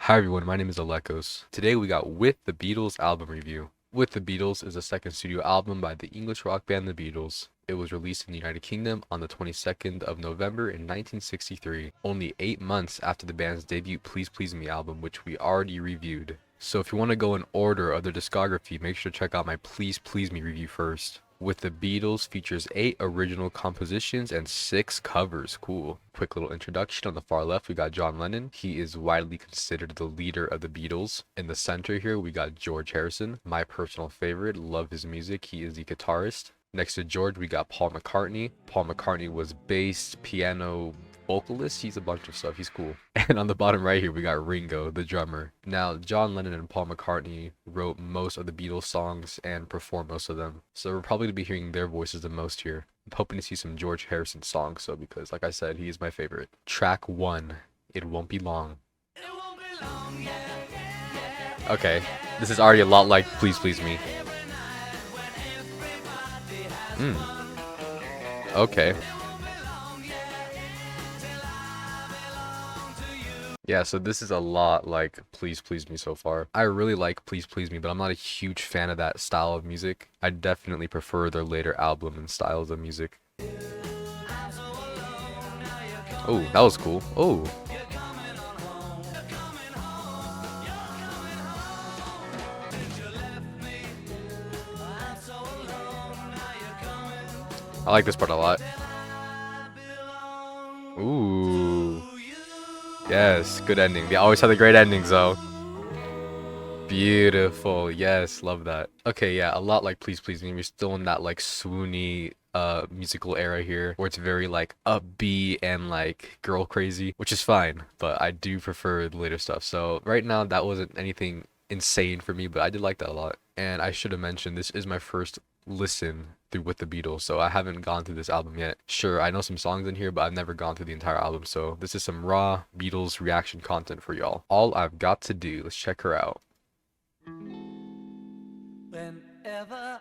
Hi everyone, my name is Alekos. Today we got With the Beatles album review. With the Beatles is a second studio album by the English rock band The Beatles. It was released in the United Kingdom on the 22nd of November in 1963, only 8 months after the band's debut Please Please Me album, which we already reviewed. So if you want to go in order of their discography, make sure to check out my Please Please Me review first. With the Beatles features 8 original compositions and 6 covers. Cool. Quick little introduction. On the far left, we got John Lennon. He is widely considered the leader of the Beatles. In the center here, we got George Harrison, my personal favorite. Love his music. He is the guitarist. Next to George, we got Paul McCartney. Paul McCartney was bass, piano, vocalist. He's a bunch of stuff. He's cool. And on the bottom right here, we got Ringo, the drummer. Now, John Lennon and Paul McCartney wrote most of the Beatles songs and performed most of them. So we're probably going to be hearing their voices the most here. I'm hoping to see some George Harrison songs, so because, like I said, he is my favorite. Track 1, It Won't Be Long. Okay, this is already a lot like Please Please Me. Okay. Yeah, so this is a lot like Please Please Me so far. I really like Please Please Me, but I'm not a huge fan of that style of music. I definitely prefer their later album and styles of music. Oh, that was cool. Oh. I like this part a lot. Ooh. Yes, good ending. They always have the great endings, though. Beautiful. Yes, love that. Okay, yeah, a lot like Please Please Me. We're still in that like swoony musical era here where it's very like upbeat and like girl crazy, which is fine, but I do prefer the later stuff. So right now that wasn't anything insane for me, but I did like that a lot. And I should have mentioned this is my first listen through With the Beatles, so I haven't gone through this album yet. Sure, I know some songs in here, but I've never gone through the entire album, so this is some raw Beatles reaction content for y'all. All I've Got to Do, let's check her out. Whenever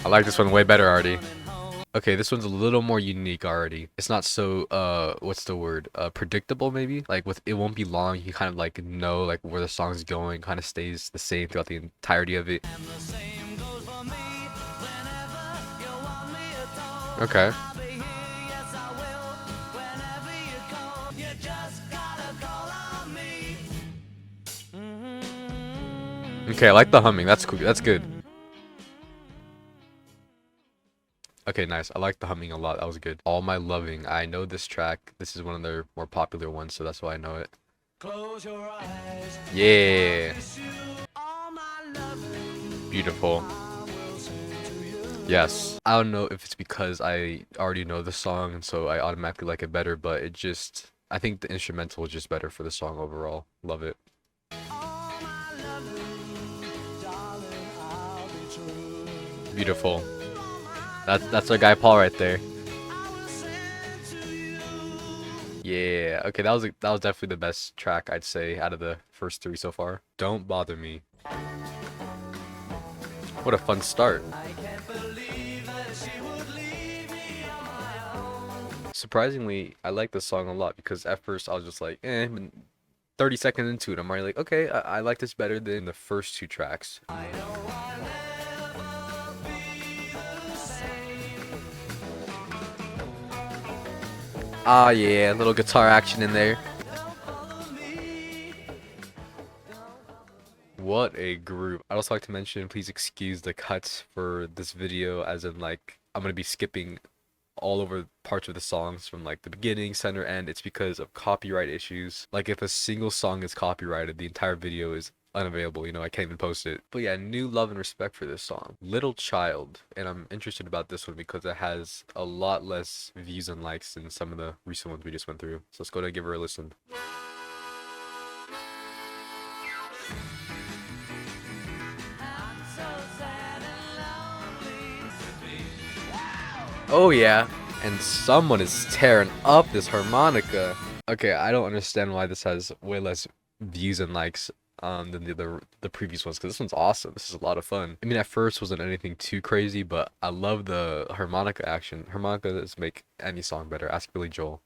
I like this one way better already. Okay, this one's a little more unique already. It's not so what's the word? Predictable maybe? Like with It Won't Be Long, you kind of like know like where the song's going, kind of stays the same throughout the entirety of it. Okay. Okay, I like the humming. That's cool. That's good. Okay, nice. I like the humming a lot. That was good. All My Loving. I know this track. This is one of their more popular ones, so that's why I know it. close your eyes, Yeah. Beautiful. Yes. I don't know if it's because I already know the song, and so I automatically like it better, but it just, I think the instrumental is just better for the song overall. Love it. Beautiful. That's our guy Paul right there. Yeah. Okay, that was definitely the best track I'd say out of the first 3 so far. Don't Bother Me. What a fun start. Surprisingly, I like this song a lot because at first I was just like, eh, but 30 seconds into it, I'm already like, okay, I like this better than the first 2 tracks. Ah, yeah, little guitar action in there. What a group. I'd also like to mention, please excuse the cuts for this video, as in like, I'm gonna be skipping all over parts of the songs from like the beginning, center, end. It's because of copyright issues. Like if a single song is copyrighted, the entire video is unavailable, I can't even post it. But yeah, new love and respect for this song. Little Child, and I'm interested about this one because it has a lot less views and likes than some of the recent ones we just went through. So let's go to give her a listen. Oh yeah, and someone is tearing up this harmonica. Okay, I don't understand why this has way less views and likes. than the previous ones, because this one's awesome. This is a lot of fun. I mean, at first wasn't anything too crazy, but I love the harmonica action. Harmonicas make any song better. Ask Billy Joel.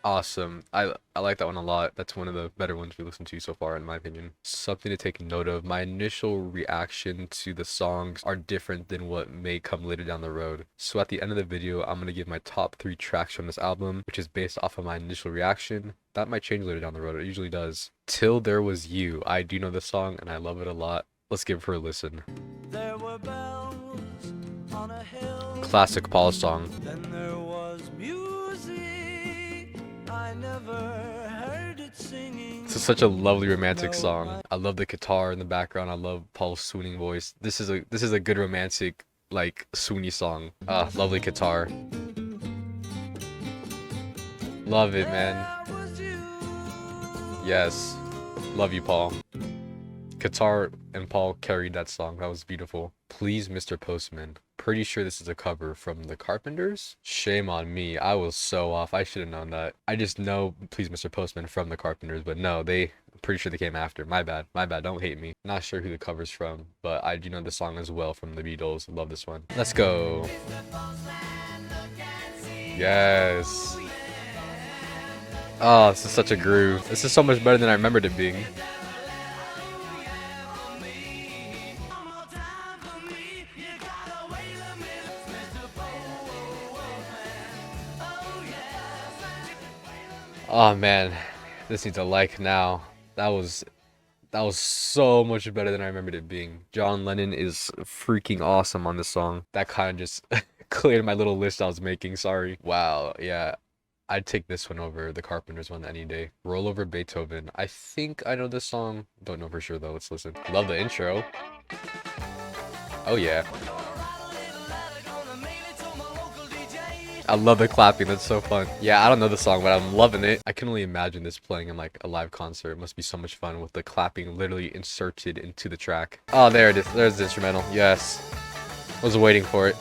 Awesome. I like that one a lot. That's one of the better ones we listened to so far, in my opinion. Something to take note of. My initial reaction to the songs are different than what may come later down the road. So at the end of the video, I'm going to give my top 3 tracks from this album, which is based off of my initial reaction. That might change later down the road. It usually does. Till There Was You. I do know this song, and I love it a lot. Let's give her a listen. There were bells on a hill. Classic Paul song. Then there was music. I never heard it singing. This is such a lovely romantic song. I love the guitar in the background. I love Paul's swooning voice. This is a good romantic, like, swoony song. Lovely guitar. Love it, man. Yes. Love you, Paul. Guitar and Paul carried that song. That was beautiful. Please, Mr. Postman. Pretty sure this is a cover from the Carpenters. Shame on me. I was so off. I should have known that. I just know Please, Mr. Postman from the Carpenters, but no, I'm pretty sure they came after. My bad. My bad. Don't hate me. Not sure who the cover's from, but I do know the song as well from the Beatles. Love this one. Let's go. Yes. Oh, this is such a groove. This is so much better than I remembered it being. Oh man, this needs a like now. That was so much better than I remembered it being. John Lennon is freaking awesome on this song. That kind of just cleared my little list I was making. Sorry. Wow, yeah. I'd take this one over the Carpenters one any day. Roll Over Beethoven. I think I know this song. Don't know for sure though. Let's listen. Love the intro. Oh yeah. I love the clapping. That's so fun. Yeah, I don't know the song, but I'm loving it. I can only imagine this playing in like a live concert. It must be so much fun with the clapping literally inserted into the track. Oh, there it is. There's the instrumental. Yes. I was waiting for it.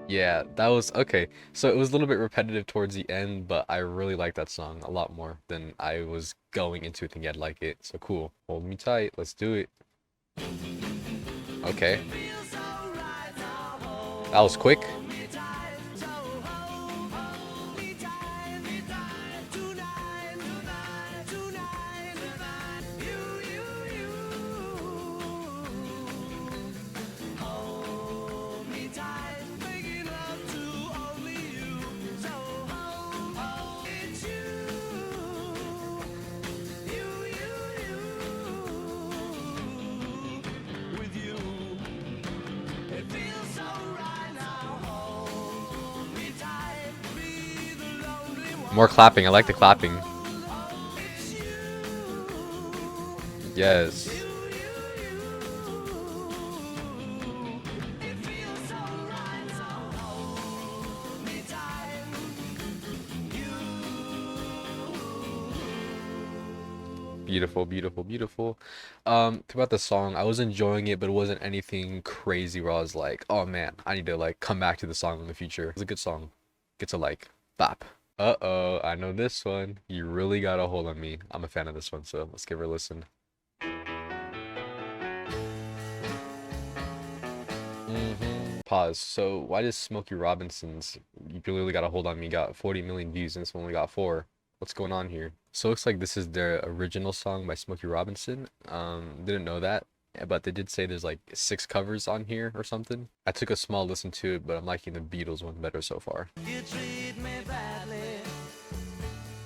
Yeah, that was okay. So it was a little bit repetitive towards the end, but I really like that song a lot more than I was going into it thinking I'd like it. So cool. Hold me tight. Let's do it. Okay. That was quick. More clapping. I like the clapping. Yes. Beautiful, beautiful, beautiful. Throughout the song, I was enjoying it, but it wasn't anything crazy where I was like, oh man, I need to like come back to the song in the future. It's a good song. Gets a like. Bop. Uh-oh, I know this one. You Really Got a Hold on Me. I'm a fan of this one, so let's give her a listen. Pause. So why does Smokey Robinson's You Really Got a Hold on Me got 40 million views and this one only got 4? What's going on here? So it looks like this is their original song by Smokey Robinson. Didn't know that. But they did say there's like 6 covers on here or something. I took a small listen to it, but I'm liking the Beatles one better so far. You treat me badly.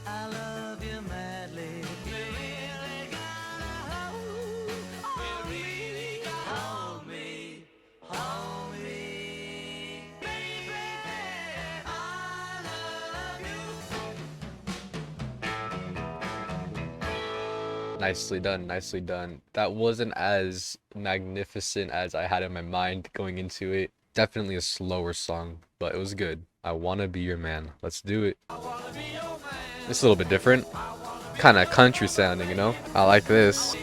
I love you madly. You really gotta hold me. Hold me. Baby, I love you. Nicely done, nicely done. That wasn't as magnificent as I had in my mind going into it. Definitely a slower song, but it was good. I Wanna Be Your Man. Let's do it. It's a little bit different. Kind of country sounding, you know? I like this.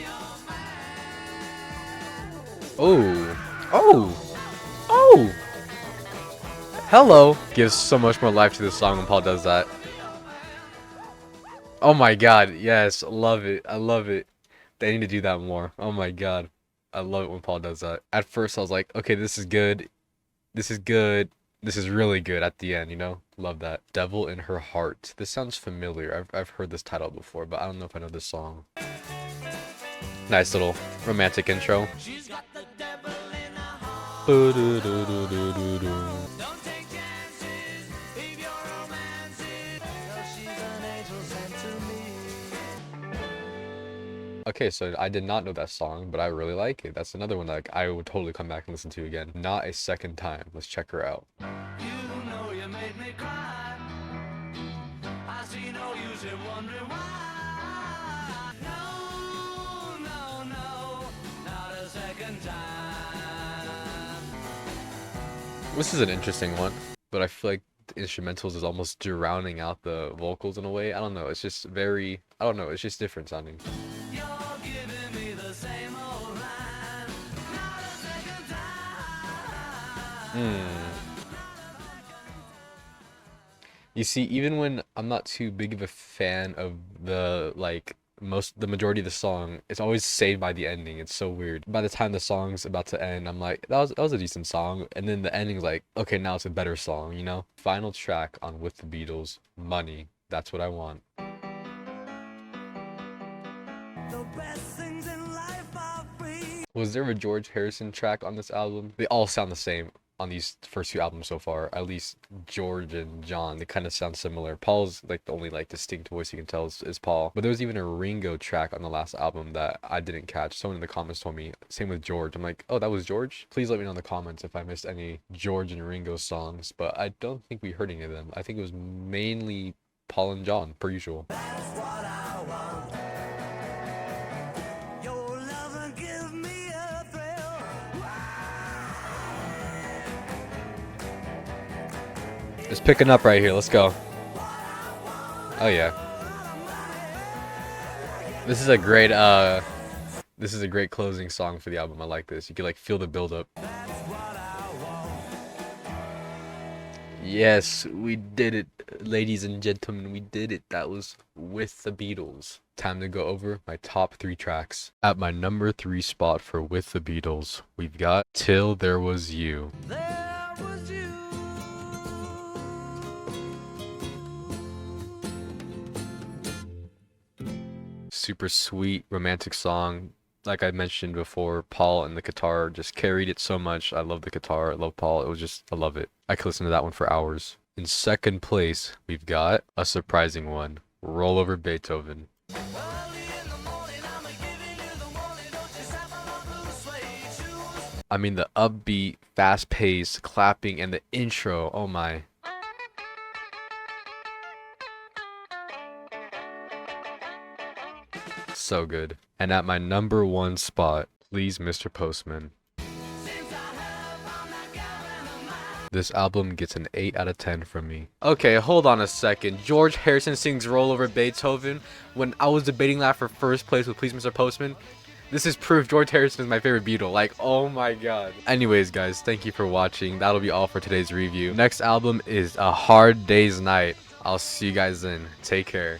Oh. Oh. Oh. Hello gives so much more life to this song when Paul does that. Oh my god, yes, love it. I love it. They need to do that more. Oh my god. I love it when Paul does that. At first I was like, okay, this is good. This is good. This is really good at the end, you know? Love that. Devil in Her Heart. This sounds familiar. I've heard this title before, but I don't know if I know this song. Nice little romantic intro. She's got the devil in her heart. Do-do-do-do-do-do-do. Don't take chances, leave your romances. So she's an angel sent to me. Okay, so I did not know that song, but I really like it. That's another one that like, I would totally come back and listen to again. Not a second time. Let's check her out. You know you made me cry. I see no use in wondering why. No, no, no, not a second time. This is an interesting one, but I feel like the instrumentals is almost drowning out the vocals in a way. I don't know. It's just very, I don't know. It's just different sounding. You're giving me the same old line. Not a second time. You see, even when I'm not too big of a fan of the the majority of the song, it's always saved by the ending. It's so weird. By the time the song's about to end, I'm like, that was a decent song, and then the ending's like, okay, now it's a better song, you know? Final track on With the Beatles, Money. That's what I want. The best things in life are free. Was there a George Harrison track on this album? They all sound the same on these first two albums so far. At least George and John, they kind of sound similar. Paul's like the only like distinct voice you can tell is Paul. But there was even a Ringo track on the last album that I didn't catch. Someone in the comments told me. Same with George. I'm like, oh, that was George? Please let me know in the comments if I missed any George and Ringo songs. But I don't think we heard any of them. I think it was mainly Paul and John, per usual. That's what I want. Your love and give me a thrill. It's picking up right here. Let's go. Oh yeah. This is a great closing song for the album. I like this. You can like feel the build up. Yes, we did it, ladies and gentlemen. We did it. That was With the Beatles. Time to go over my top 3 tracks. At my number 3 spot for With the Beatles, we've got Till There Was You. There was you. Super sweet romantic song. Like I mentioned before, Paul and the guitar just carried it so much. I love the guitar. I love Paul. It was just, I love it. I could listen to that one for hours. In second place, we've got a surprising one, Roll Over Beethoven. Early in the morning, I'm giving you the warning. Don't you step on my blue suede shoes. I mean, the upbeat, fast pace, clapping, and the intro. Oh my. So good. And at my number 1 spot, Please Mr. Postman. Since I have found that girl in my mind. This album gets an 8 out of 10 from me. Okay, hold on a second. George Harrison sings Roll Over Beethoven when I was debating that for first place with Please Mr. Postman. This is proof George Harrison is my favorite Beatle. Like, oh my god. Anyways, guys, thank you for watching. That'll be all for today's review. Next album is A Hard Day's Night. I'll see you guys then. Take care.